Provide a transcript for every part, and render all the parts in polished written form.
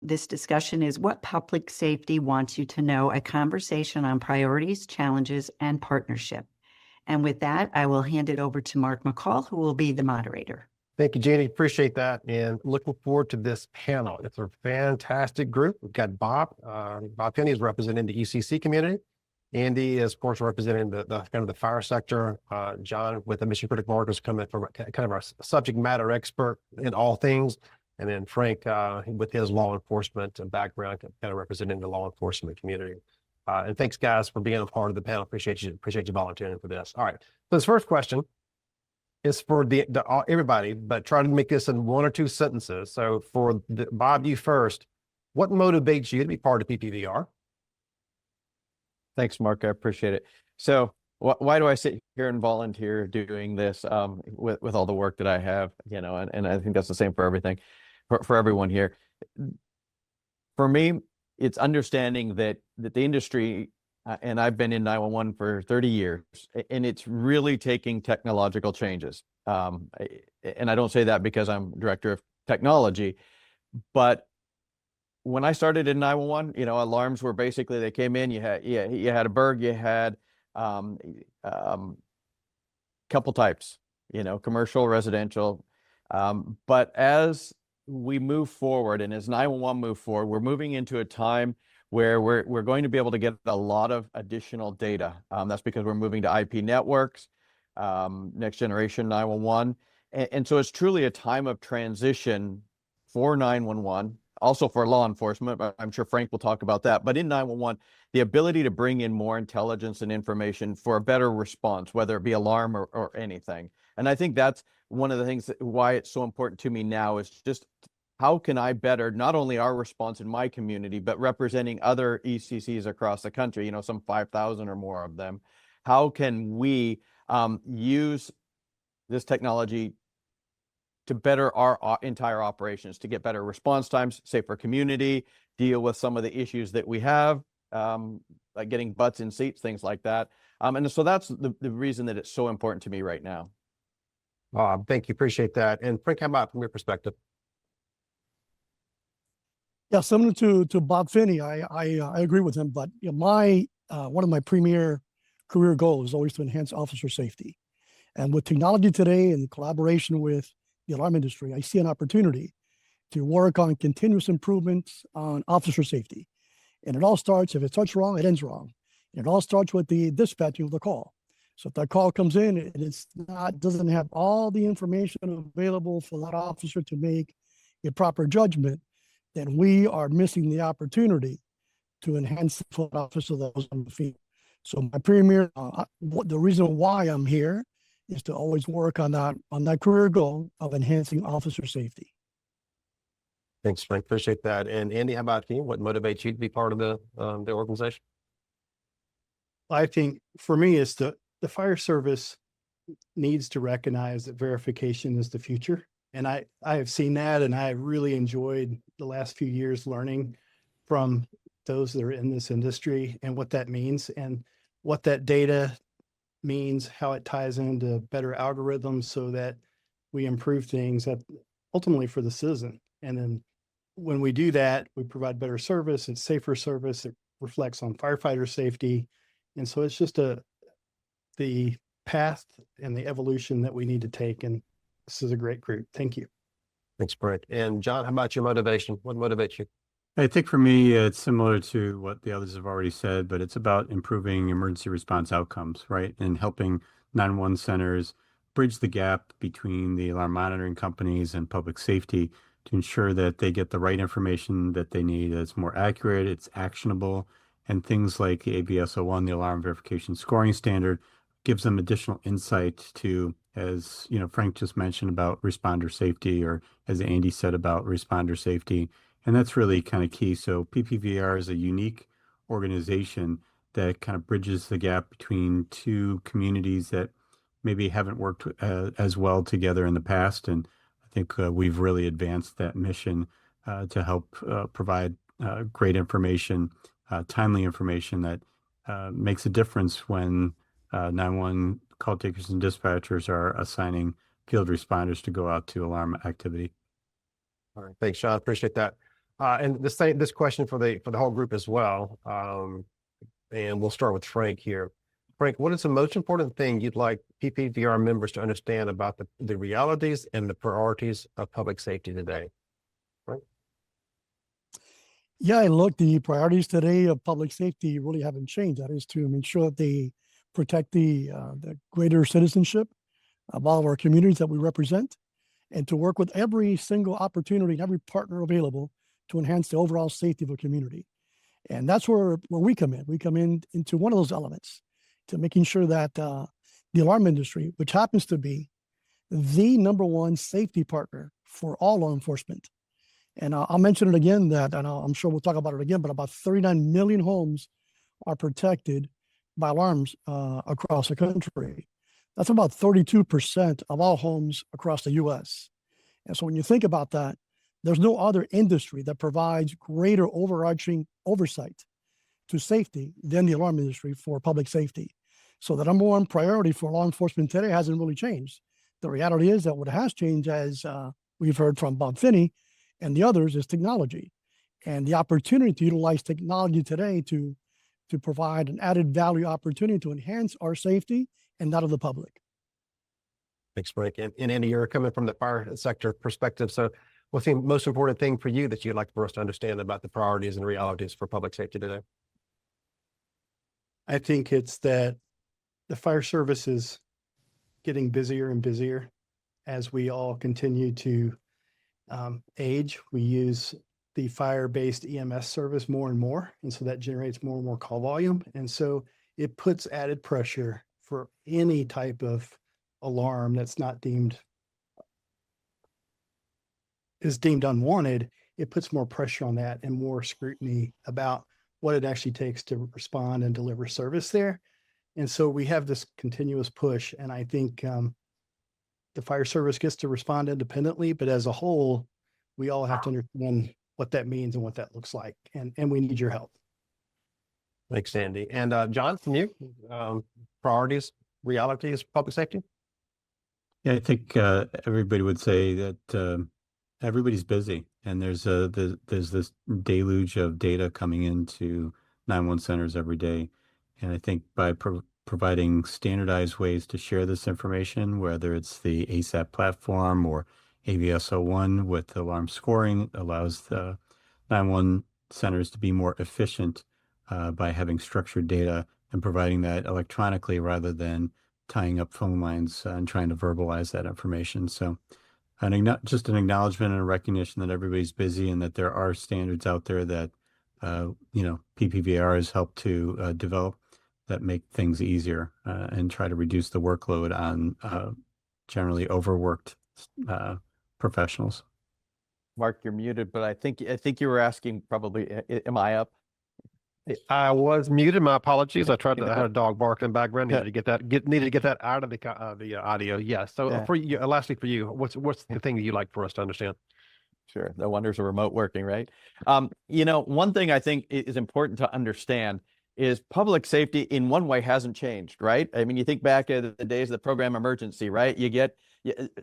This discussion is What Public Safety Wants You to Know, a conversation on priorities, challenges, and partnership. And with that, I will hand it over to Mark McCall, who will be the moderator. Thank you, Jeannie. Appreciate that. And looking forward to this panel. It's a fantastic group. We've got Bob. Bob Penny is representing the ECC community. Andy is, of course, representing the kind of the fire sector. John with the mission critical workers coming from kind of our subject matter expert in all things. And then Frank with his law enforcement background, kind of representing the law enforcement community. And thanks, guys, for being a part of the panel. Appreciate you volunteering for this. All right. So this first question is for everybody, but try to make this in 1 or 2 sentences. So for Bob, you first. What motivates you to be part of PPVAR? Thanks, Mark. I appreciate it. So why do I sit here and volunteer doing this with all the work that I have? You know, and I think that's the same for everything, for everyone here. For me, it's understanding that the industry, and I've been in 911 for 30 years, and it's really taking technological changes. And I don't say that because I'm director of technology, but when I started in 911, you know, alarms were basically, they came in, you had a Berg, you had couple types, you know, commercial, residential. But as we move forward and as 911 move forward, we're moving into a time where we're going to be able to get a lot of additional data. That's because we're moving to IP networks, next generation 911. And so it's truly a time of transition for 911, also for law enforcement, but I'm sure Frank will talk about that. But in 911, the ability to bring in more intelligence and information for a better response, whether it be alarm or anything. And I think that's one of the things why it's so important to me now is just how can I better not only our response in my community, but representing other ECCs across the country, you know, some 5,000 or more of them. How can we use this technology to better our entire operations, to get better response times, safer community, deal with some of the issues that we have, like getting butts in seats, things like that. And so that's the reason that it's so important to me right now. Thank you. Appreciate that. And Frank, how about from your perspective? Yeah, similar to Bob Finney, I agree with him. But you know, one of my premier career goals is always to enhance officer safety. And with technology today and collaboration with the alarm industry, I see an opportunity to work on continuous improvements on officer safety. And it all starts, if it starts wrong, it ends wrong. And it all starts with the dispatching of the call. So if that call comes in and doesn't have all the information available for that officer to make a proper judgment, then we are missing the opportunity to enhance the foot officer that was on the field. So my premier, the reason why I'm here is to always work on that career goal of enhancing officer safety. Thanks, Frank. Appreciate that. And Andy, how about you? What motivates you to be part of the organization? I think for me, it's the fire service needs to recognize that verification is the future. And I have seen that, and I really enjoyed the last few years learning from those that are in this industry and what that means and what that data means, how it ties into better algorithms so that we improve things ultimately for the citizen. And then when we do that, we provide better service, it's safer service, it reflects on firefighter safety. And so it's just the path and the evolution that we need to take. And this is a great group. Thank you. Thanks, Brett. And John, how about your motivation? What motivates you? I think for me, it's similar to what the others have already said, but it's about improving emergency response outcomes, right? And helping 911 centers bridge the gap between the alarm monitoring companies and public safety to ensure that they get the right information that they need, that's more accurate, it's actionable, and things like the AVS-01, the Alarm Verification Scoring Standard, gives them additional insight to, as you know, Frank just mentioned about responder safety, or as Andy said about responder safety. And that's really kind of key. So PPVAR is a unique organization that kind of bridges the gap between two communities that maybe haven't worked as well together in the past. And I think we've really advanced that mission to help provide great information, timely information that makes a difference when 911 call takers and dispatchers are assigning field responders to go out to alarm activity. All right. Thanks, Sean. Appreciate that. And this question for the whole group as well. And we'll start with Frank here. Frank, what is the most important thing you'd like PPVR members to understand about the realities and the priorities of public safety today? Frank? Yeah, look, the priorities today of public safety really haven't changed. That is to make sure that they protect the greater citizenship of all of our communities that we represent, and to work with every single opportunity and every partner available to enhance the overall safety of a community. And that's where we come in. We come in into one of those elements, to making sure that the alarm industry, which happens to be the #1 safety partner for all law enforcement. And I'll mention it again that, and I'm sure we'll talk about it again, but about 39 million homes are protected by alarms across the country. That's about 32% of all homes across the US. And so when you think about that, there's no other industry that provides greater overarching oversight to safety than the alarm industry for public safety. So the #1 priority for law enforcement today hasn't really changed. The reality is that what has changed, as we've heard from Bob Finney and the others, is technology, and the opportunity to utilize technology today to provide an added value opportunity to enhance our safety and that of the public. Thanks, Frank. And Andy, you're coming from the fire sector perspective. So what's the most important thing for you that you'd like for us to understand about the priorities and realities for public safety today? I think it's that the fire service is getting busier and busier as we all continue to age. We use the fire-based EMS service more and more, and so that generates more and more call volume. And so it puts added pressure for any type of alarm that's not deemed unwanted. It puts more pressure on that and more scrutiny about what it actually takes to respond and deliver service there. And so we have this continuous push, and I think the fire service gets to respond independently, but as a whole, we all have to understand what that means and what that looks like, and we need your help. Thanks, Andy. And John, from you, priorities, realities, public safety? Yeah, I think everybody would say that everybody's busy, and there's this deluge of data coming into 911 centers every day. And I think by providing standardized ways to share this information, whether it's the ASAP platform or AVS-01 with alarm scoring, allows the 911 centers to be more efficient by having structured data and providing that electronically rather than tying up phone lines and trying to verbalize that information. So just an acknowledgement and a recognition that everybody's busy and that there are standards out there that PPVAR has helped to develop that make things easier and try to reduce the workload on generally overworked professionals. Mark, you're muted, but I think you were asking probably, am I up? I was muted. My apologies. I had a dog barking in the background. Needed to get that out of the audio. Yes. So Yeah. for you, lastly for you, what's the thing that you'd like for us to understand? Sure. The wonders of remote working, right? One thing I think is important to understand is public safety in one way hasn't changed, right? I mean, you think back at the days of the program emergency, right? You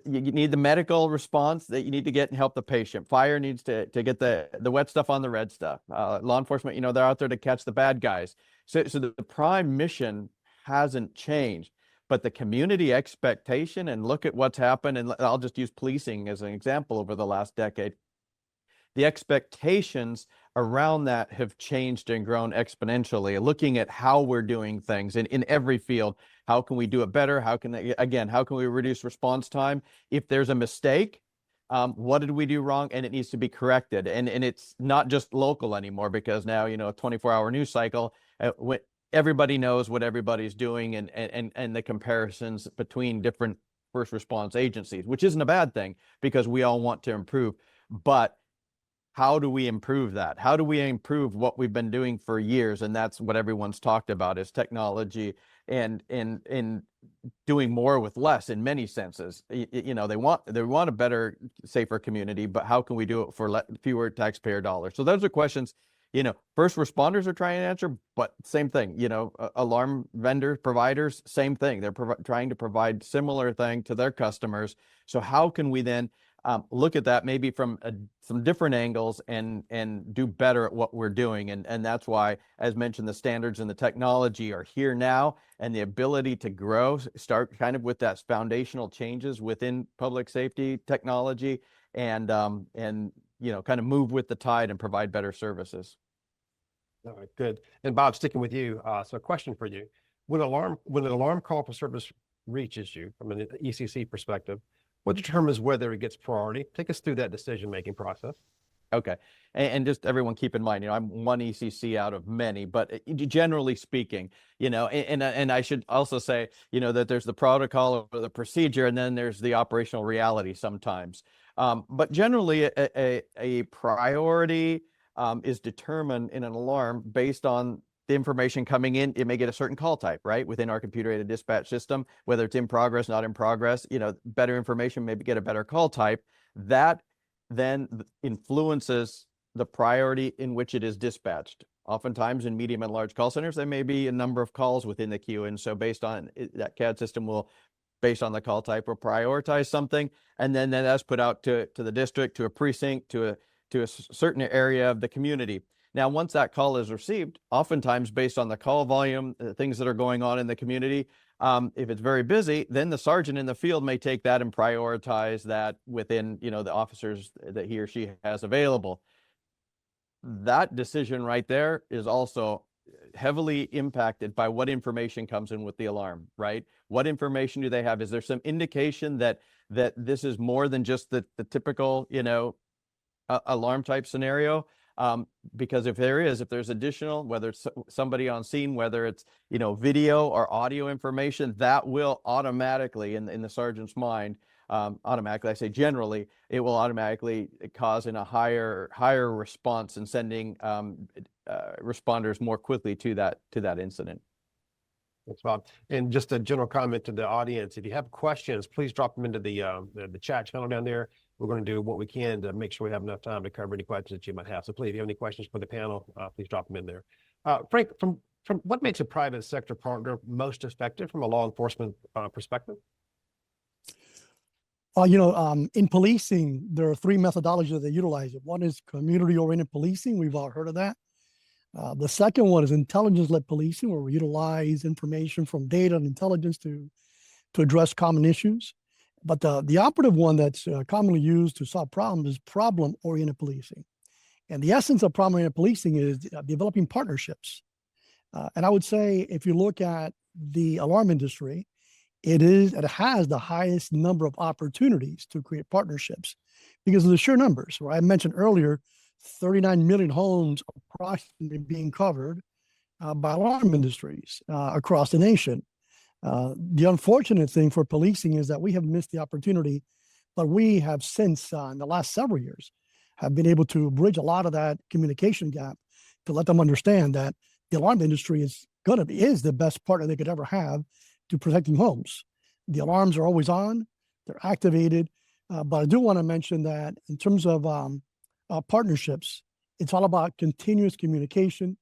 need the medical response that you need to get and help the patient. Fire needs to get the wet stuff on the red stuff. Law enforcement, they're out there to catch the bad guys. So the prime mission hasn't changed, but the community expectation, and look at what's happened, and I'll just use policing as an example over the last decade. The expectations around that have changed and grown exponentially, looking at how we're doing things in every field. How can we do it better? How can we reduce response time? If there's a mistake, what did we do wrong? And it needs to be corrected. And it's not just local anymore, because now, a 24-hour news cycle, everybody knows what everybody's doing, and the comparisons between different first response agencies, which isn't a bad thing because we all want to improve. But how do we improve that? How do we improve what we've been doing for years? And that's what everyone's talked about, is technology and doing more with less in many senses. They want a better, safer community, but how can we do it for fewer taxpayer dollars? So those are questions, first responders are trying to answer, but same thing, alarm vendors, providers, same thing. They're trying to provide similar thing to their customers. So how can we then look at that maybe from some different angles and do better at what we're doing. And that's why, as mentioned, the standards and the technology are here now, and the ability to grow, start kind of with that foundational changes within public safety technology, and you know, kind of move with the tide and provide better services. All right, good. And Bob, sticking with you, so a question for you. When an alarm call for service reaches you from an ECC perspective, what determines whether it gets priority? Take us through that decision-making process. Okay. And just everyone keep in mind, you know, I'm one ECC out of many, but generally speaking, you know, and I should also say, you know, that there's the protocol or the procedure, and then there's the operational reality sometimes. But generally a priority is determined in an alarm based on the information coming in. It may get a certain call type, right, within our computer-aided dispatch system, whether it's in progress, not in progress. You know, better information, maybe get a better call type. That then influences the priority in which it is dispatched. Oftentimes in medium and large call centers, there may be a number of calls within the queue. And so based on that, CAD system will, based on the call type, will prioritize something. And then that's put out to the district, to a precinct, to a certain area of the community. Now, once that call is received, oftentimes based on the call volume, things that are going on in the community, if it's very busy, then the sergeant in the field may take that and prioritize that within, you know, the officers that he or she has available. That decision right there is also heavily impacted by what information comes in with the alarm, right? What information do they have? Is there some indication that this is more than just the typical, you know, alarm type scenario? Because if there's additional, whether it's somebody on scene, whether it's, you know, video or audio information, that will automatically, in the sergeant's mind, automatically, I say generally, it will automatically cause in a higher response and sending responders more quickly to that incident. Thanks, Bob. And just a general comment to the audience: if you have questions, please drop them into the chat channel down there. We're going to do what we can to make sure we have enough time to cover any questions that you might have. So please, if you have any questions for the panel, please drop them in there. Frank, from what makes a private sector partner most effective from a law enforcement perspective? You know, in policing, there are three methodologies that they utilize. One is community-oriented policing. We've all heard of that. The second one is intelligence-led policing, where we utilize information from data and intelligence to address common issues. But the operative one that's commonly used to solve problems is problem-oriented policing. And the essence of problem-oriented policing is developing partnerships. And I would say, if you look at the alarm industry, it has the highest number of opportunities to create partnerships because of the sheer numbers. Right? I mentioned earlier, 39 million homes approximately being covered by alarm industries across the nation. The unfortunate thing for policing is that we have missed the opportunity, but we have since, in the last several years, have been able to bridge a lot of that communication gap to let them understand that the alarm industry is the best partner they could ever have to protecting homes. The alarms are always on, they're activated, but I do want to mention that in terms of partnerships, it's all about continuous communication.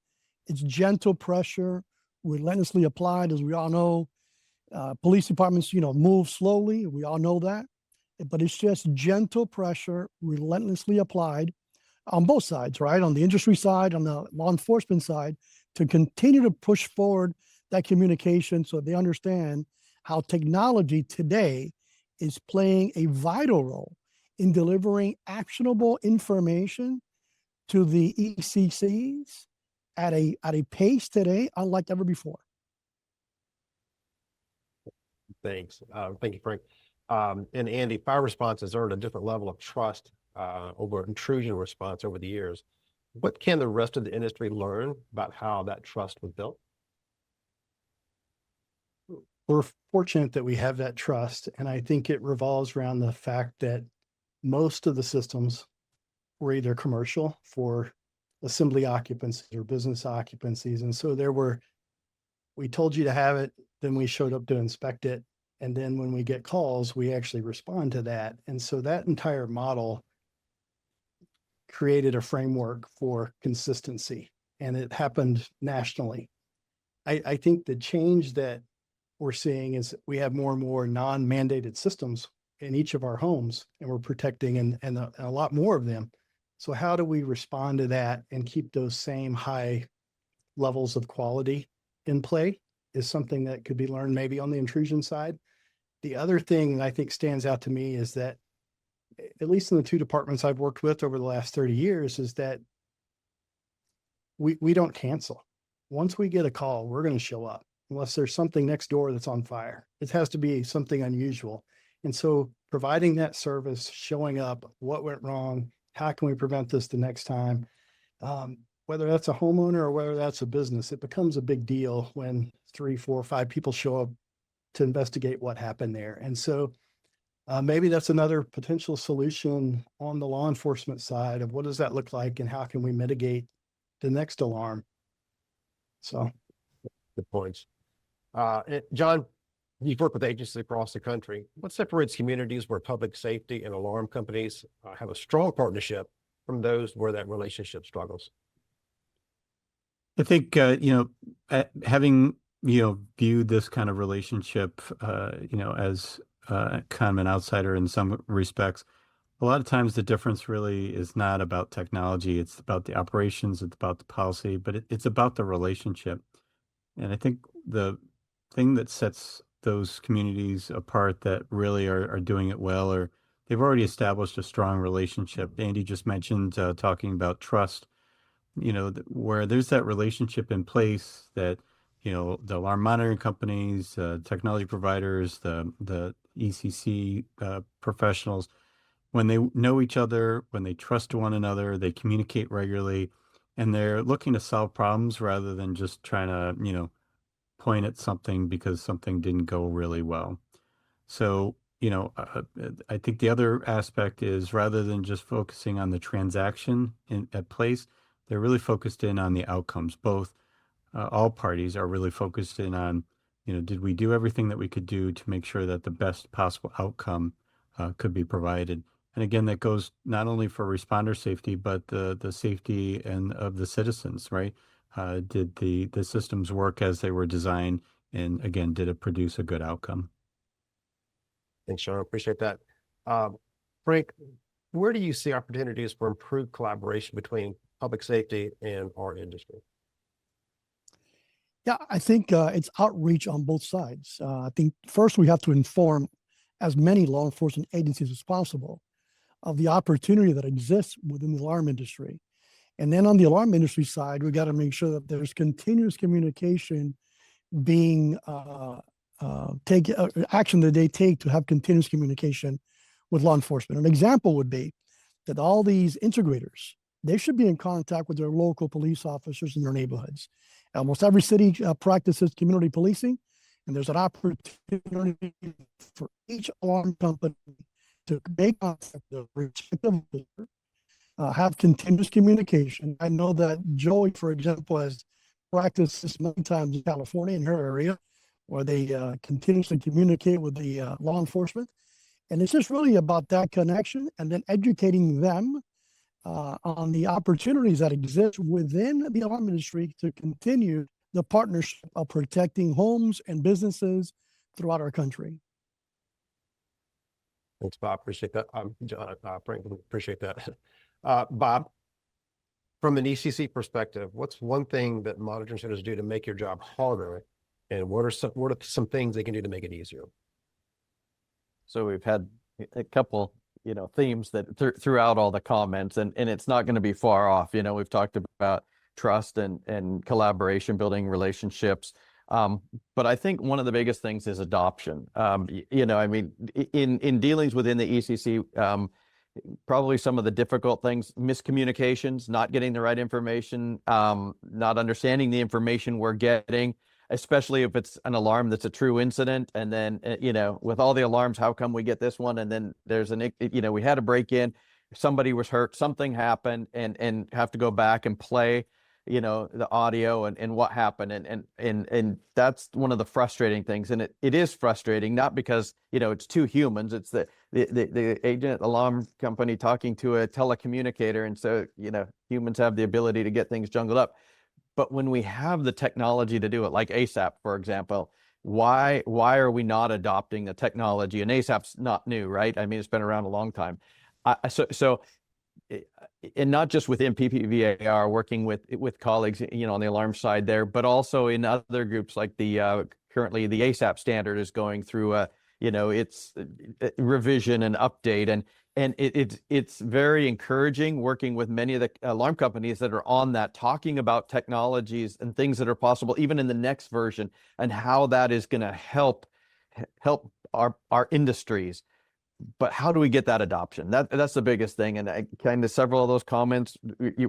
It's gentle pressure, relentlessly applied. As we all know, police departments, you know, move slowly. We all know that, but it's just gentle pressure, relentlessly applied on both sides, right? On the industry side, on the law enforcement side, to continue to push forward that communication so they understand how technology today is playing a vital role in delivering actionable information to the ECCs at a pace today unlike ever before. Thanks. Thank you, Frank. And Andy, fire response has earned a different level of trust over intrusion response over the years. What can the rest of the industry learn about how that trust was built? We're fortunate that we have that trust, and I think it revolves around the fact that most of the systems were either commercial for assembly occupancies or business occupancies. And so we told you to have it, then we showed up to inspect it. And then when we get calls, we actually respond to that. And so that entire model created a framework for consistency, and it happened nationally. I think the change that we're seeing is we have more and more non-mandated systems in each of our homes, and we're protecting and a lot more of them. So how do we respond to that and keep those same high levels of quality in play is something that could be learned maybe on the intrusion side. The other thing that I think stands out to me is that, at least in the two departments I've worked with over the last 30 years, is that we don't cancel. Once we get a call, we're going to show up unless there's something next door that's on fire. It has to be something unusual. And so providing that service, showing up, what went wrong, how can we prevent this the next time? Whether that's a homeowner or whether that's a business, it becomes a big deal when 3, 4, 5 people show up to investigate what happened there. And so maybe that's another potential solution on the law enforcement side of what does that look like and how can we mitigate the next alarm? So Good points. John, you've worked with agencies across the country. What separates communities where public safety and alarm companies have a strong partnership from those where that relationship struggles? I think, having, viewed this kind of relationship, as kind of an outsider in some respects, a lot of times the difference really is not about technology. It's about the operations, it's about the policy, but it's about the relationship. And I think the thing that sets those communities apart that really are doing it well, or they've already established a strong relationship. Andy just mentioned talking about trust, where there's that relationship in place that, the alarm monitoring companies, technology providers, the ECC professionals, when they know each other, when they trust one another, they communicate regularly, and they're looking to solve problems rather than just trying to, point at something because something didn't go really well. So, I think the other aspect is rather than just focusing on the transaction at place, they're really focused in on the outcomes. Both, all parties are really focused in on, did we do everything that we could do to make sure that the best possible outcome could be provided? And again, that goes not only for responder safety, but the safety and of the citizens, right? Did the systems work as they were designed? And again, did it produce a good outcome? Thanks, Sean. Appreciate that. Frank, where do you see opportunities for improved collaboration between public safety and our industry? Yeah, I think it's outreach on both sides. I think first we have to inform as many law enforcement agencies as possible of the opportunity that exists within the alarm industry. And then on the alarm industry side, we got to make sure that there's continuous communication being action that they take to have continuous communication with law enforcement. An example would be that all these integrators, they should be in contact with their local police officers in their neighborhoods. Almost every city practices community policing, and there's an opportunity for each alarm company to make contact with their respective officer, have continuous communication. I know that Joey, for example, has practiced this many times in California in her area, where they continuously communicate with the law enforcement. And it's just really about that connection and then educating them on the opportunities that exist within the alarm industry to continue the partnership of protecting homes and businesses throughout our country. Thanks, Bob. Appreciate that. John, Frank, appreciate that. Bob, from an ECC perspective, what's one thing that monitoring centers do to make your job harder? And what are some things they can do to make it easier? So we've had a couple, themes that throughout all the comments, and it's not going to be far off. We've talked about trust and collaboration, building relationships. But I think one of the biggest things is adoption. In dealings within the ECC, probably some of the difficult things, miscommunications, not getting the right information, not understanding the information we're getting, especially if it's an alarm that's a true incident. And then, with all the alarms, how come we get this one? And then there's we had a break in, somebody was hurt, something happened, and have to go back and play, the audio and what happened. And that's one of the frustrating things. And it is frustrating, not because, it's two humans, it's the agent alarm company talking to a telecommunicator. And so, humans have the ability to get things jungled up. But when we have the technology to do it, like ASAP, for example, why are we not adopting the technology? And ASAP's not new, right? I mean, it's been around a long time. And not just within PPVAR, working with colleagues, on the alarm side there, but also in other groups like currently the ASAP standard is going through its revision and update, and it's very encouraging working with many of the alarm companies that are on that, talking about technologies and things that are possible even in the next version, and how that is going to help our industries. But how do we get that adoption? That's the biggest thing. And kind of several of those comments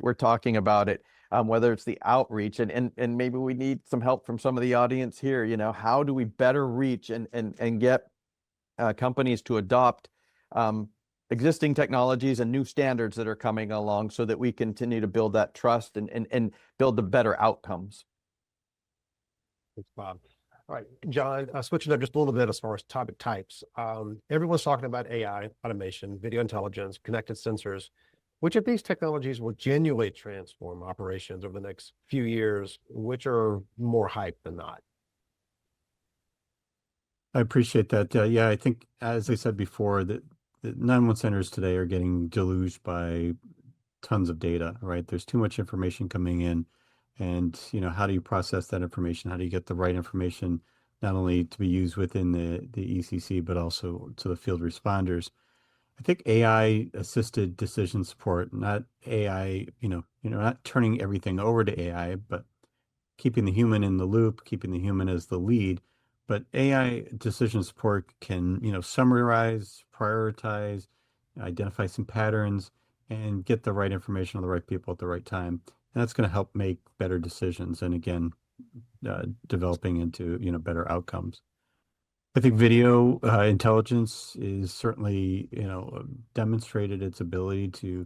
we're talking about it, whether it's the outreach and maybe we need some help from some of the audience here. How do we better reach and get companies to adopt existing technologies and new standards that are coming along, so that we continue to build that trust and build the better outcomes? Thanks, Bob. All right, John, switching up just a little bit as far as topic types. Everyone's talking about AI, automation, video intelligence, connected sensors. Which of these technologies will genuinely transform operations over the next few years? Which are more hype than not? I appreciate that. Yeah, I think, as I said before, that the 911 centers today are getting deluged by tons of data, right? There's too much information coming in. And, how do you process that information? How do you get the right information, not only to be used within the ECC, but also to the field responders? I think AI assisted decision support, not AI, not turning everything over to AI, but keeping the human in the loop, keeping the human as the lead. But AI decision support can, summarize, prioritize, identify some patterns, and get the right information on the right people at the right time. And that's going to help make better decisions, and again, developing into better outcomes. I think video intelligence is certainly demonstrated its ability to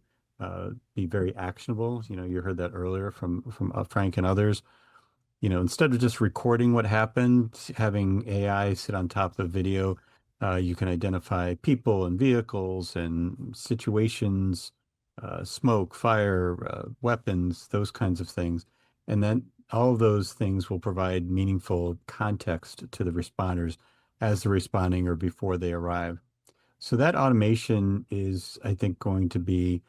be very actionable. You heard that earlier from Frank and others. Instead of just recording what happened, having AI sit on top of video, you can identify people and vehicles and situations, smoke, fire, weapons, those kinds of things. And then all of those things will provide meaningful context to the responders as they're responding or before they arrive. So that automation is, I think, going to be,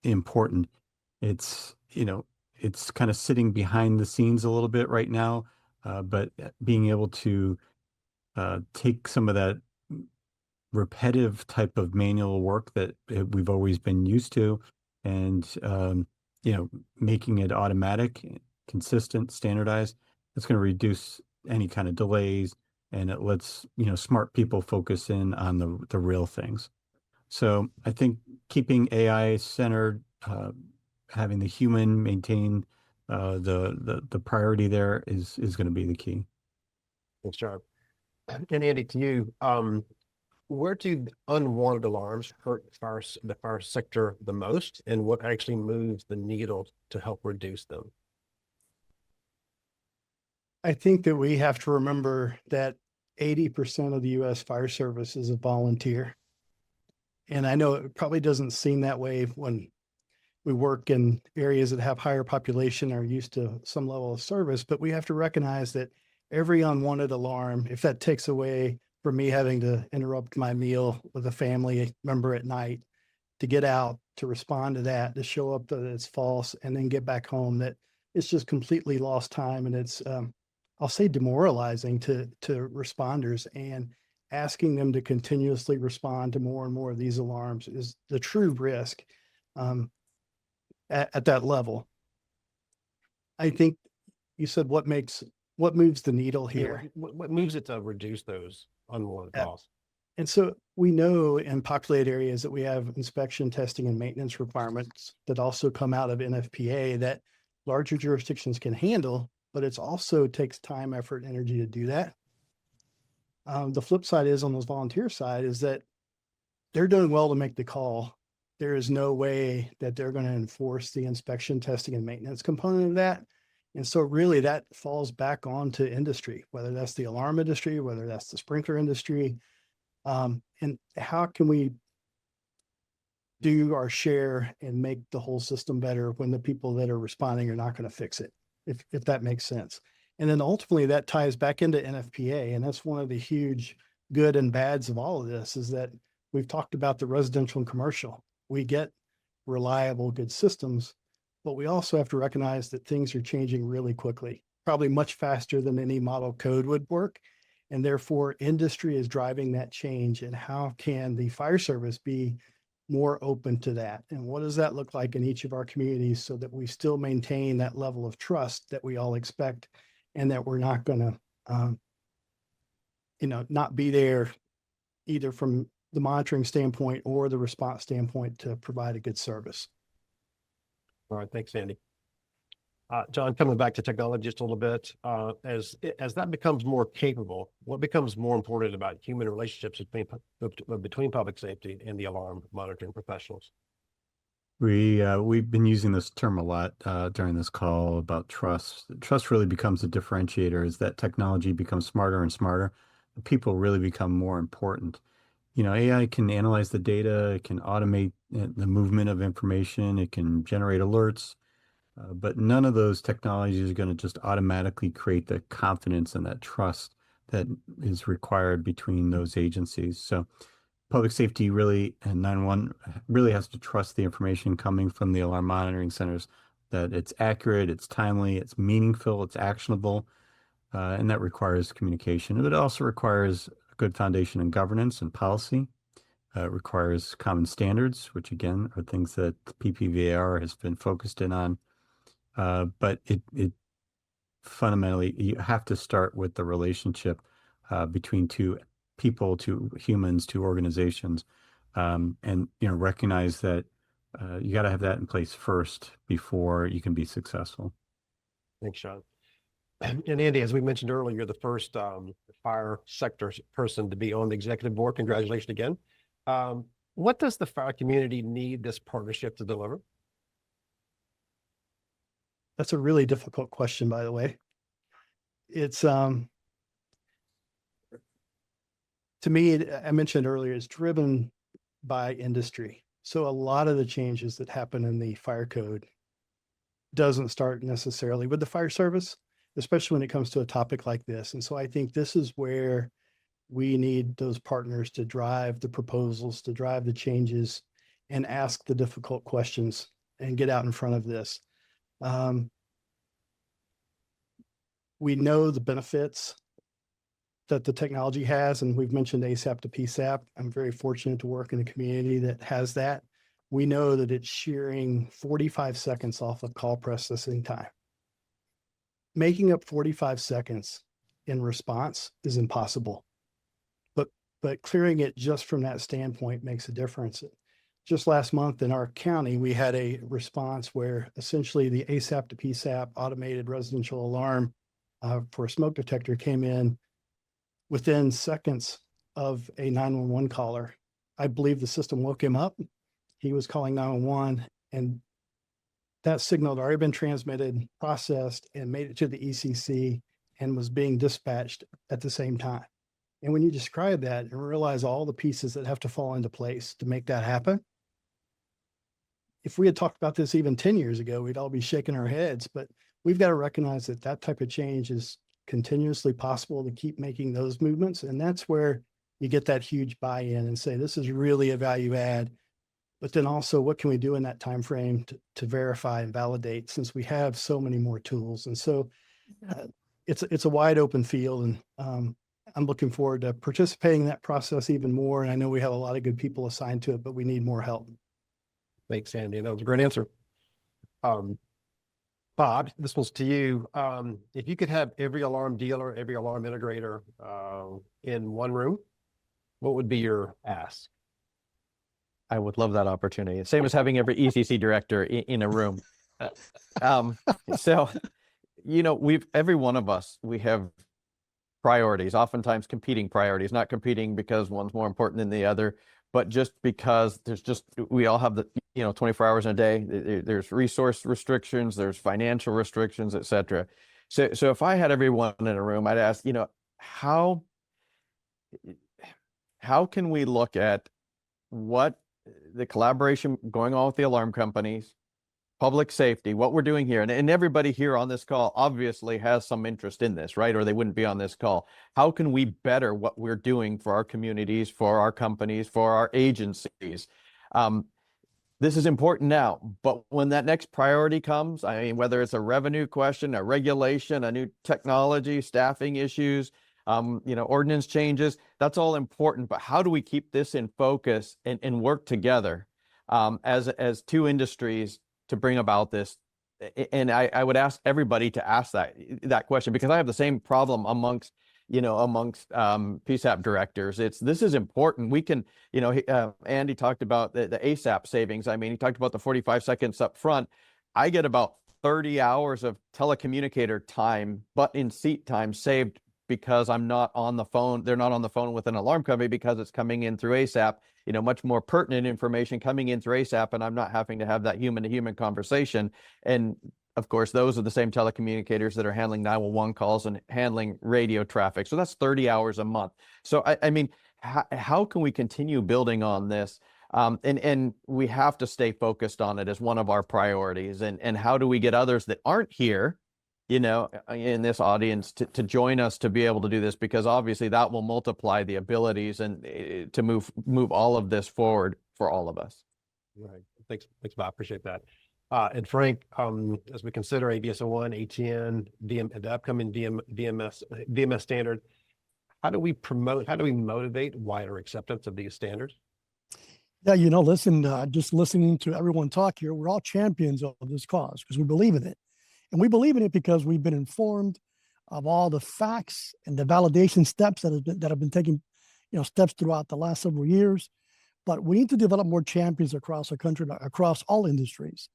important. It's kind of sitting behind the scenes a little bit right now, but being able to take some of that repetitive type of manual work that we've always been used to, and making it automatic, consistent, standardized. It's going to reduce any kind of delays, and it lets smart people focus in on the real things. So I think keeping AI centered, having the human maintain the priority there is going to be the key. Thanks, John. And Andy, to you, where do unwanted alarms hurt the fire sector the most, and what actually moves the needle to help reduce them? I think that we have to remember that 80% of the U.S. fire service is a volunteer. And I know it probably doesn't seem that way when we work in areas that have higher population, are used to some level of service, but we have to recognize that every unwanted alarm, if that takes away from me having to interrupt my meal with a family member at night, to get out, to respond to that, to show up that it's false, and then get back home, that it's just completely lost time. And it's, I'll say, demoralizing to responders, and asking them to continuously respond to more and more of these alarms is the true risk at that level. I think you said what moves the needle here. What moves it to reduce those unwanted calls? And so we know in populated areas that we have inspection, testing, and maintenance requirements that also come out of NFPA that larger jurisdictions can handle, but it's also takes time, effort, and energy to do that. The flip side is, on those volunteer side, is that they're doing well to make the call. There is no way that they're going to enforce the inspection, testing, and maintenance component of that. And so really that falls back onto industry, whether that's the alarm industry, whether that's the sprinkler industry. And how can we do our share and make the whole system better when the people that are responding are not going to fix it, if that makes sense. And then ultimately that ties back into NFPA. And that's one of the huge good and bads of all of this, is that we've talked about the residential and commercial. We get reliable, good systems, but we also have to recognize that things are changing really quickly, probably much faster than any model code would work. And therefore industry is driving that change. And how can the fire service be more open to that? And what does that look like in each of our communities so that we still maintain that level of trust that we all expect, and that we're not going to, not be there either from the monitoring standpoint or the response standpoint to provide a good service. All right, thanks, Andy. John, coming back to technology just a little bit, as that becomes more capable, what becomes more important about human relationships between public safety and the alarm monitoring professionals? We've been using this term a lot during this call about trust. Trust really becomes a differentiator as that technology becomes smarter and smarter. People really become more important. AI can analyze the data, it can automate the movement of information, it can generate alerts. But none of those technologies are going to just automatically create the confidence and that trust that is required between those agencies. So public safety really and 911 really has to trust the information coming from the alarm monitoring centers, that it's accurate, it's timely, it's meaningful, it's actionable, and that requires communication. It also requires a good foundation in governance and policy. It requires common standards, which again are things that PPVAR has been focused in on. But it fundamentally, you have to start with the relationship between two people, two humans, two organizations, and recognize that you got to have that in place first before you can be successful. Thanks, Sean. And Andy, as we mentioned earlier, you're the first fire sector person to be on the executive board. Congratulations again. What does the fire community need this partnership to deliver? That's a really difficult question, by the way. It's, to me, I mentioned earlier, it's driven by industry. So a lot of the changes that happen in the fire code doesn't start necessarily with the fire service, especially when it comes to a topic like this. And so I think this is where we need those partners to drive the proposals, to drive the changes, and ask the difficult questions and get out in front of this. We know the benefits that the technology has, and we've mentioned ASAP to PSAP. I'm very fortunate to work in a community that has that. We know that it's shearing 45 seconds off of call processing time. Making up 45 seconds in response is impossible, but clearing it just from that standpoint makes a difference. Just last month in our county, we had a response where essentially the ASAP to PSAP automated residential alarm for a smoke detector came in within seconds of a 911 caller. I believe the system woke him up. He was calling 911, and that signal had already been transmitted, processed, and made it to the ECC and was being dispatched at the same time. And when you describe that and realize all the pieces that have to fall into place to make that happen, if we had talked about this even 10 years ago, we'd all be shaking our heads, but we've got to recognize that that type of change is continuously possible to keep making those movements. And that's where you get that huge buy-in and say, this is really a value add. But then also, what can we do in that time frame to verify and validate, since we have so many more tools? And so it's a wide open field, and I'm looking forward to participating in that process even more. And I know we have a lot of good people assigned to it, but we need more help. Thanks, Andy. That was a great answer. Bob, this one's to you. If you could have every alarm dealer, every alarm integrator in one room, what would be your ask? I would love that opportunity. Same as having every ECC director in a room. So, every one of us, we have priorities, oftentimes competing priorities, not competing because one's more important than the other, but just because we all have 24 hours in a day. There's resource restrictions, there's financial restrictions, et cetera. So if I had everyone in a room, I'd ask, how can we look at what the collaboration going on with the alarm companies, public safety, what we're doing here, and everybody here on this call obviously has some interest in this, right? Or they wouldn't be on this call. How can we better what we're doing for our communities, for our companies, for our agencies? This is important now, but when that next priority comes, I mean, whether it's a revenue question, a regulation, a new technology, staffing issues, ordinance changes, that's all important. But how do we keep this in focus and work together as two industries to bring about this? And I would ask everybody to ask that question, because I have the same problem amongst PSAP directors. This is important. We can, Andy talked about the ASAP savings. I mean, he talked about the 45 seconds up front. I get about 30 hours of telecommunicator time, but in seat time saved, because I'm not on the phone. They're not on the phone with an alarm company, because it's coming in through ASAP, much more pertinent information coming in through ASAP, and I'm not having to have that human to human conversation. And of course, those are the same telecommunicators that are handling 911 calls and handling radio traffic. So that's 30 hours a month. So I mean, how can we continue building on this? And we have to stay focused on it as one of our priorities. And how do we get others that aren't here, in this audience to join us to be able to do this? Because obviously that will multiply the abilities and to move all of this forward for all of us. Right. Thanks, Bob. Appreciate that. And Frank, as we consider AVS-01, ATN, the upcoming VMS standard, how do we motivate wider acceptance of these standards? Yeah, listen, just listening to everyone talk here, we're all champions of this cause because we believe in it. And we believe in it because we've been informed of all the facts and the validation steps that have been taking, steps throughout the last several years. But we need to develop more champions across the country, across all industries.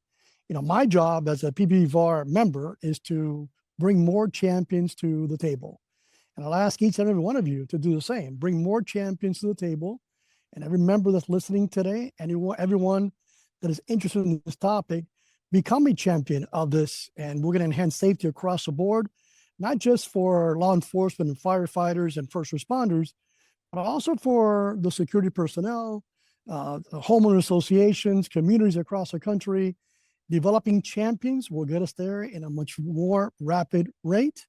My job as a PPVAR member is to bring more champions to the table. And I'll ask each and every one of you to do the same. Bring more champions to the table. And every member that's listening today, and everyone that is interested in this topic, become a champion of this. And we're going to enhance safety across the board, not just for law enforcement and firefighters and first responders, but also for the security personnel, homeowner associations, communities across the country. Developing champions will get us there in a much more rapid rate,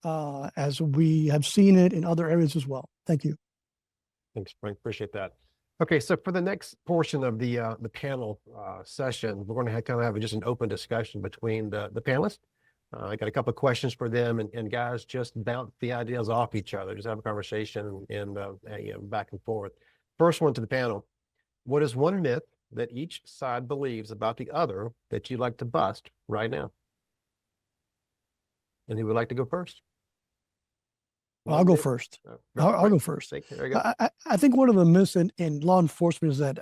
as we have seen it in other areas as well. Thank you. Thanks, Frank. Appreciate that. Okay, so for the next portion of the panel session, we're going to kind of have just an open discussion between the panelists. I got a couple of questions for them, and guys, just bounce the ideas off each other. Just have a conversation and back and forth. First one to the panel: what is one myth that each side believes about the other that you'd like to bust right now? And who would like to go first? Well, I'll go first. I'll go first. There you go. I think one of the myths in law enforcement is that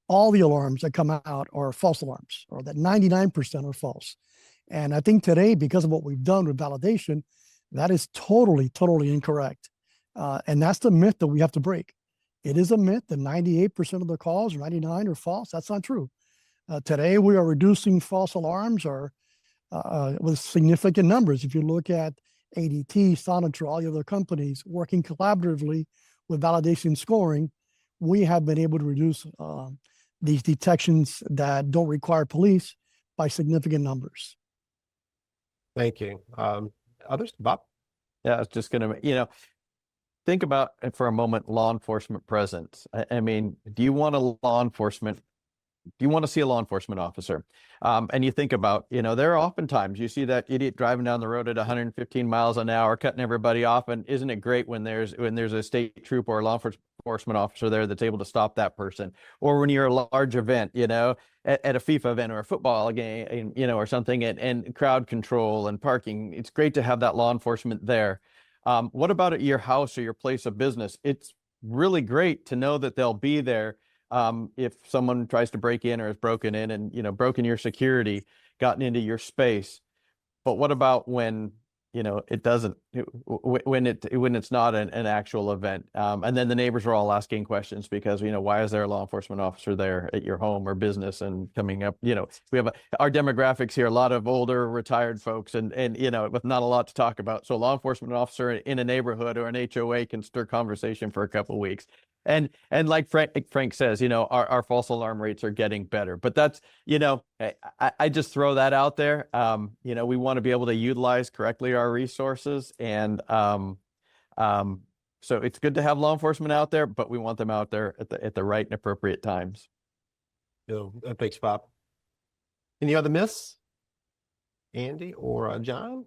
all the alarms that come out are false alarms, or that 99% are false. And I think today, because of what we've done with validation, that is totally, totally incorrect. And that's the myth that we have to break. It is a myth that 98% of the calls, or 99, are false. That's not true. Today, we are reducing false alarms with significant numbers. If you look at ADT, Sonatrol, all the other companies working collaboratively with validation scoring, we have been able to reduce these detections that don't require police by significant numbers. Thank you. Others? Bob? Yeah, I was just going to, think about for a moment law enforcement presence. I mean, do you want to see a law enforcement officer? And you think about, there are oftentimes you see that idiot driving down the road at 115 miles an hour, cutting everybody off. And isn't it great when there's a state troop or a law enforcement officer there that's able to stop that person? Or when you're a large event, at a FIFA event or a football game, or something, and crowd control and parking, it's great to have that law enforcement there. What about at your house or your place of business? It's really great to know that they'll be there if someone tries to break in or has broken in and, broken your security, gotten into your space. But what about when, it doesn't, when it's not an actual event. And then the neighbors are all asking questions because, why is there a law enforcement officer there at your home or business and coming up, we have our demographics here, a lot of older retired folks and, with not a lot to talk about. So a law enforcement officer in a neighborhood or an HOA can stir conversation for a couple of weeks. And like Frank says, our false alarm rates are getting better, but that's, I just throw that out there. We want to be able to utilize correctly our resources. And so it's good to have law enforcement out there, but we want them out there at the right and appropriate times. Thanks, Bob. Any other myths, Andy or John?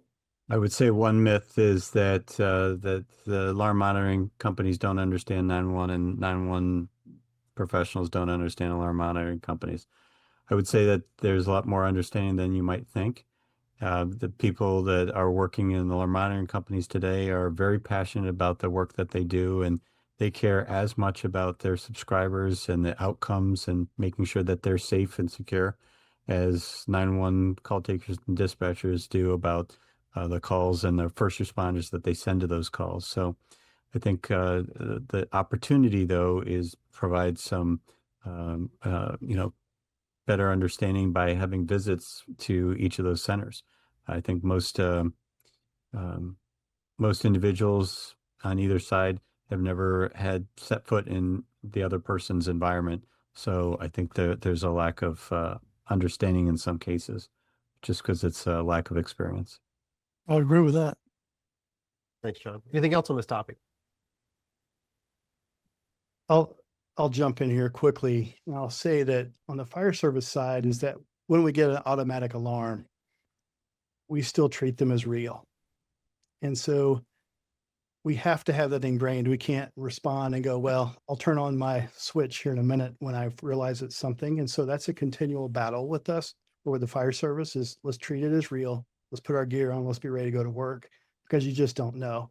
I would say one myth is that that the alarm monitoring companies don't understand 911 and 911 professionals don't understand alarm monitoring companies. I would say that there's a lot more understanding than you might think. The people that are working in the alarm monitoring companies today are very passionate about the work that they do, and they care as much about their subscribers and the outcomes and making sure that they're safe and secure as 911 call takers and dispatchers do about the calls and the first responders that they send to those calls. So I think the opportunity, though, is provide some, better understanding by having visits to each of those centers. I think most individuals on either side have never had set foot in the other person's environment. So I think there's a lack of understanding in some cases, just because it's a lack of experience. I agree with that. Thanks, John. Anything else on this topic? I'll jump in here quickly, and I'll say that on the fire service side is that when we get an automatic alarm, we still treat them as real. And so we have to have that ingrained. We can't respond and go, well, I'll turn on my switch here in a minute when I realize it's something. And so that's a continual battle with us, or with the fire service, is let's treat it as real. Let's put our gear on. Let's be ready to go to work, because you just don't know.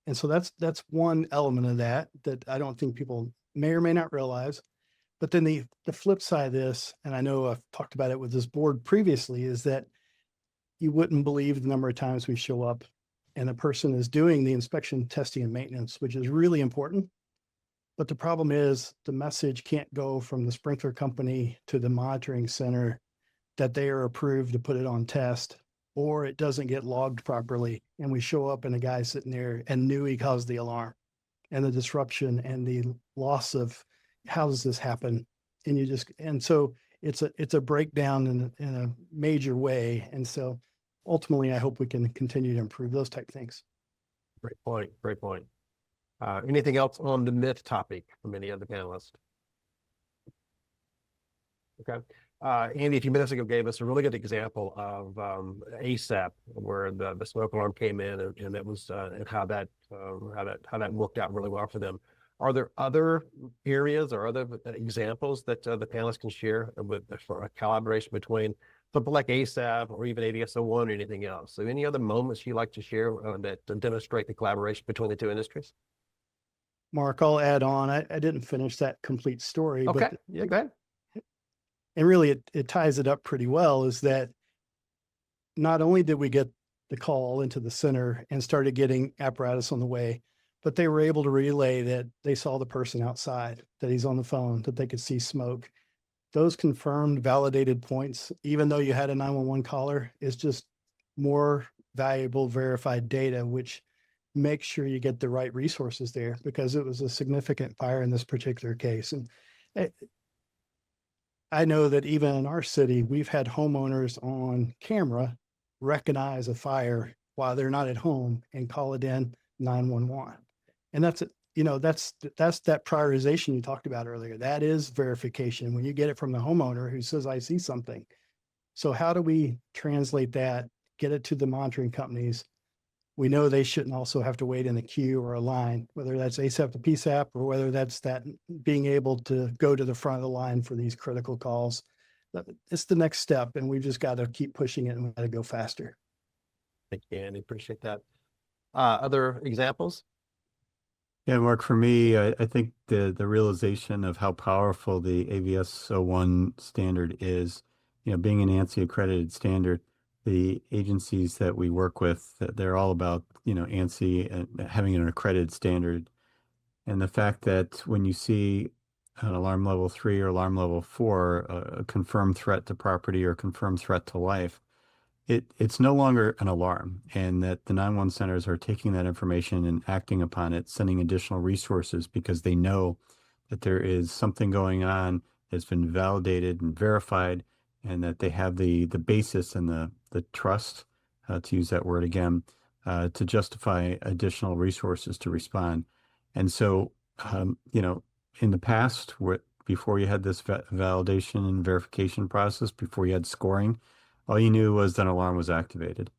And so that's one element of that I don't think people may or may not realize. But then the flip side of this, and I know I've talked about it with this board previously, is that you wouldn't believe the number of times we show up and the person is doing the inspection, testing, and maintenance, which is really important. But the problem is the message can't go from the sprinkler company to the monitoring center that they are approved to put it on test, or it doesn't get logged properly. And we show up and a guy's sitting there and knew he caused the alarm, and the disruption and the loss of how does this happen? And so it's a breakdown in a major way. And so ultimately, I hope we can continue to improve those type things. Great point. Great point. Anything else on the myth topic from any other panelists? Okay. Andy, a few minutes ago, gave us a really good example of ASAP, where the smoke alarm came in, and that was and how that worked out really well for them. Are there other areas or other examples that the panelists can share for a collaboration between something like ASAP or even AVS-01 or anything else? So any other moments you'd like to share that demonstrate the collaboration between the two industries? Mark, I'll add on. I didn't finish that complete story. Okay. But Yeah, go ahead. and really it ties it up pretty well, is that not only did we get the call into the center and started getting apparatus on the way, but they were able to relay that they saw the person outside, that he's on the phone, that they could see smoke. Those confirmed, validated points, even though you had a 911 caller, is just more valuable, verified data, which makes sure you get the right resources there, because it was a significant fire in this particular case. And I know that even in our city, we've had homeowners on camera recognize a fire while they're not at home and call it in 911. And that's that prioritization you talked about earlier. That is verification when you get it from the homeowner who says, I see something. So how do we translate that, get it to the monitoring companies? We know they shouldn't also have to wait in a queue or a line, whether that's ASAP to PSAP or whether that's that being able to go to the front of the line for these critical calls. It's the next step, and we've just got to keep pushing it, and we've got to go faster. Thank you, Andy. Appreciate that. Other examples? Yeah, Mark, for me, I think the realization of how powerful the AVS-01 standard is, being an ANSI accredited standard, the agencies that we work with, they're all about, ANSI and having an accredited standard. And the fact that when you see an alarm level 3 or alarm level 4, a confirmed threat to property or confirmed threat to life, it's no longer an alarm, and that the 911 centers are taking that information and acting upon it, sending additional resources because they know that there is something going on that's been validated and verified, and that they have the basis and the trust, to use that word again, to justify additional resources to respond. And so, in the past, before you had this validation and verification process, before you had scoring, all you knew was that an alarm was activated.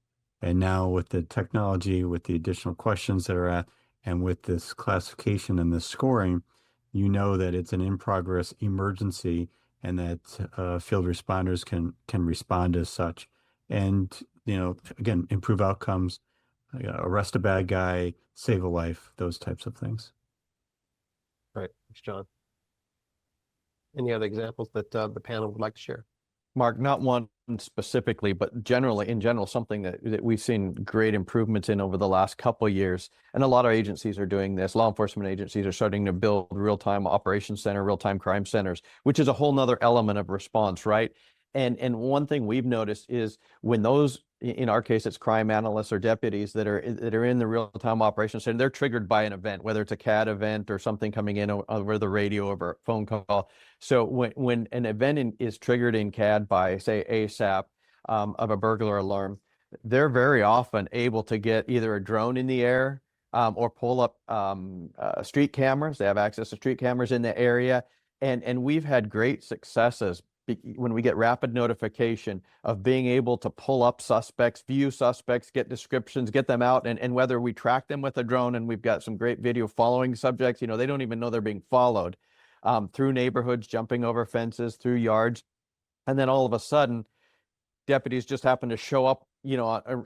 And now with the technology, with the additional questions that are at, and with this classification and this scoring, you know that it's an in-progress emergency, and that field responders can respond as such. And, again, improve outcomes, arrest a bad guy, save a life, those types of things. Right. Thanks, John. Any other examples that the panel would like to share? Mark, not one specifically, but in general, something that we've seen great improvements in over the last couple of years. And a lot of agencies are doing this. Law enforcement agencies are starting to build real-time operations center, real-time crime centers, which is a whole nother element of response, right? And one thing we've noticed is when those, in our case, it's crime analysts or deputies that are in the real-time operations center, they're triggered by an event, whether it's a CAD event or something coming in over the radio, over a phone call. So when an event is triggered in CAD by, say, ASAP, of a burglar alarm, they're very often able to get either a drone in the air, or pull up street cameras. They have access to street cameras in the area. And we've had great successes when we get rapid notification of being able to pull up suspects, view suspects, get descriptions, get them out, and whether we track them with a drone, and we've got some great video following subjects, they don't even know they're being followed, through neighborhoods, jumping over fences, through yards. And then all of a sudden, deputies just happen to show up,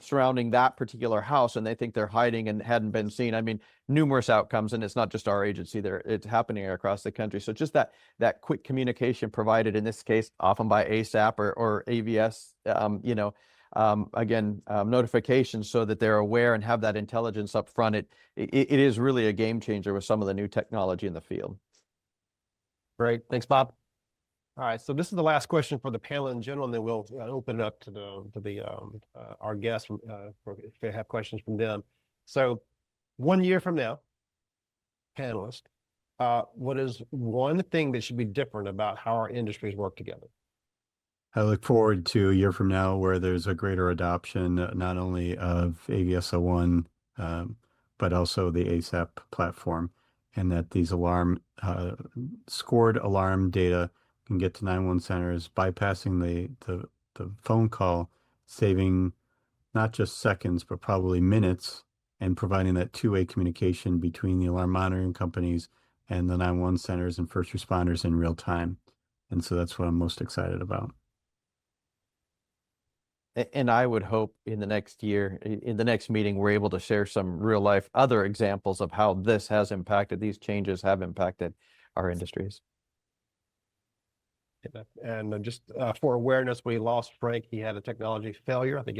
surrounding that particular house, and they think they're hiding and hadn't been seen. I mean, numerous outcomes, and it's not just our agency it's happening across the country. So just that quick communication provided, in this case, often by ASAP or AVS, notifications, so that they're aware and have that intelligence up front. It is really a game changer with some of the new technology in the field. Great. Thanks, Bob. All right, so this is the last question for the panel in general, and then we'll open it up to our guests if they have questions from them. So 1 year from now, panelists, what is one thing that should be different about how our industries work together? I look forward to a year from now where there's a greater adoption, not only of AVS-01, but also the ASAP platform, and that these scored alarm data can get to 911 centers, bypassing the phone call, saving not just seconds, but probably minutes, and providing that two-way communication between the alarm monitoring companies and the 911 centers and first responders in real time. And so that's what I'm most excited about. And I would hope in the next year, in the next meeting, we're able to share some real life other examples of how these changes have impacted our industries. And just for awareness, we lost Frank. He had a technology failure. I think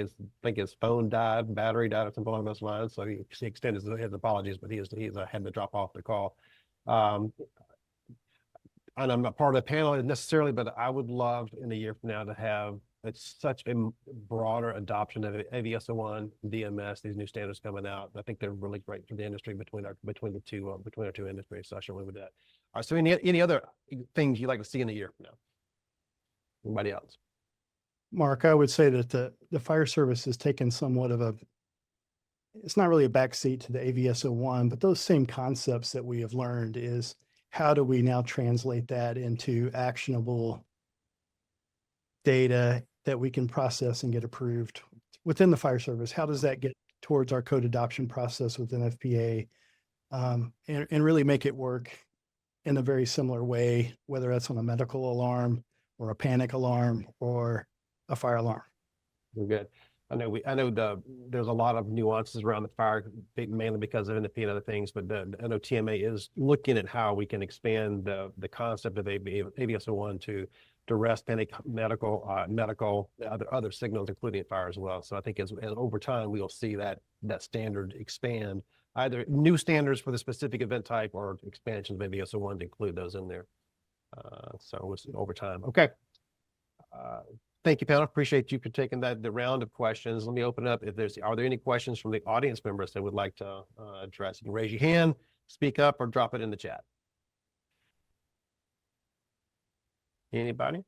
his phone died, battery died, or something along those lines. So he extended his apologies, but he's had to drop off the call. And I'm not part of the panel necessarily, but I would love in a year from now to have such a broader adoption of AVS-01, DMS, these new standards coming out. I think they're really great for the industry between our two industries. So I sure with that. All right. So any other things you'd like to see in a year from now? Anybody else? Mark, I would say that the fire service has taken somewhat of it's not really a backseat to the AVS-01, but those same concepts that we have learned is how do we now translate that into actionable data that we can process and get approved within the fire service? How does that get towards our code adoption process within FPA, and really make it work in a very similar way, whether that's on a medical alarm or a panic alarm or a fire alarm? We're good. I know there's a lot of nuances around the fire, mainly because of NFP and other things, but I know TMA is looking at how we can expand the concept of AVS-01 to duress, panic, medical, other signals, including fire as well. So I think as over time, we'll see that standard expand, either new standards for the specific event type or expansions, maybe as one to include those in there. So we'll see over time. Okay. Thank you, panel. Appreciate you for taking the round of questions. Let me open up. Are there any questions from the audience members that would like to address? You can raise your hand, speak up, or drop it in the chat. Anybody?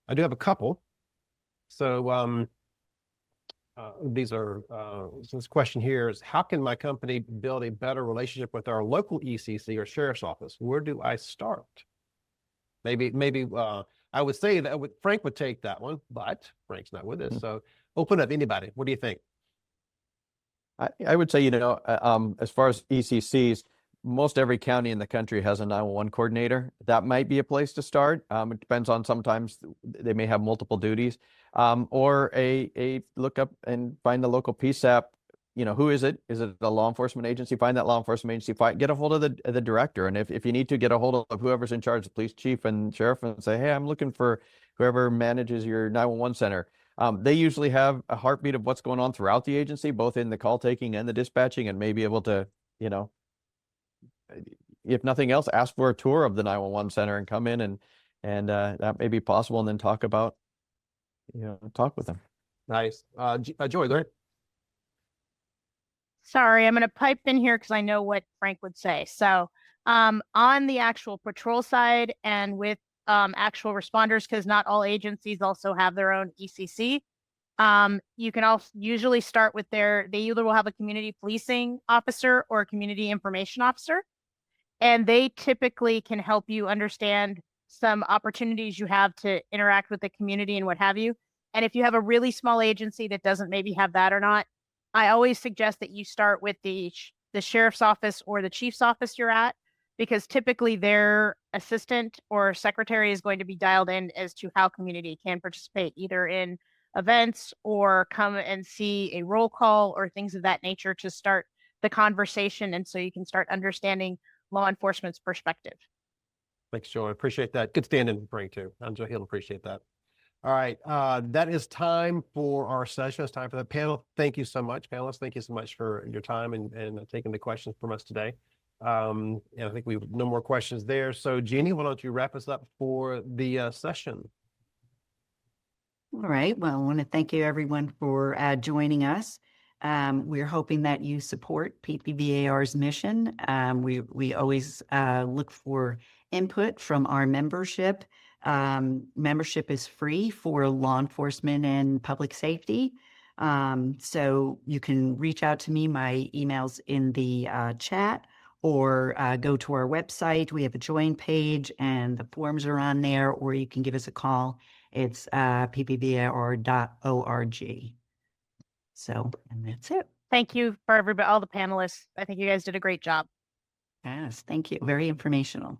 I do have a couple. So these are, so this question here is, how can my company build a better relationship with our local ECC or sheriff's office? Where do I start? Maybe I would say that Frank would take that one, but Frank's not with us. So open up, anybody. What do you think? I would say, you know, as far as ECCs, most every county in the country has a 911 coordinator. That might be a place to start. It depends on, sometimes they may have multiple duties, or a look up and find the local PSAP. You know, who is it? Is it a law enforcement agency? Find that law enforcement agency, get a hold of the director. And if you need to, get a hold of whoever's in charge, the police chief and sheriff, and say, hey, I'm looking for whoever manages your 911 center. They usually have a heartbeat of what's going on throughout the agency, both in the call taking and the dispatching, and may be able to, you know, if nothing else, ask for a tour of the 911 center and come in and that may be possible, and then talk with them. Nice. Joy, go ahead. Sorry, I'm going to pipe in here because I know what Frank would say. So on the actual patrol side and with actual responders, because not all agencies also have their own ECC, you can also usually start with they either will have a community policing officer or a community information officer. And they typically can help you understand some opportunities you have to interact with the community and what have you. And if you have a really small agency that doesn't maybe have that or not, I always suggest that you start with the sheriff's office or the chief's office you're at, because typically their assistant or secretary is going to be dialed in as to how community can participate, either in events or come and see a roll call or things of that nature to start the conversation. And so you can start understanding law enforcement's perspective. Thanks, Joy. Appreciate that. Good stand-in, Frank, too. He'll appreciate that. All right. That is time for our session. It's time for the panel. Thank you so much, panelists. Thank you so much for your time and taking the questions from us today. And I think we have no more questions there. So, Jeannie, why don't you wrap us up for the session? All right. Well, I want to thank you, everyone, for joining us. We're hoping that you support PPVAR's mission. We always look for input from our membership. Membership is free for law enforcement and public safety. So you can reach out to me. My email's in the chat, or go to our website. We have a join page and the forms are on there, or you can give us a call. It's ppvar.org. So, and that's it. Thank you for everybody, all the panelists. I think you guys did a great job. Yes, thank you. Very informational.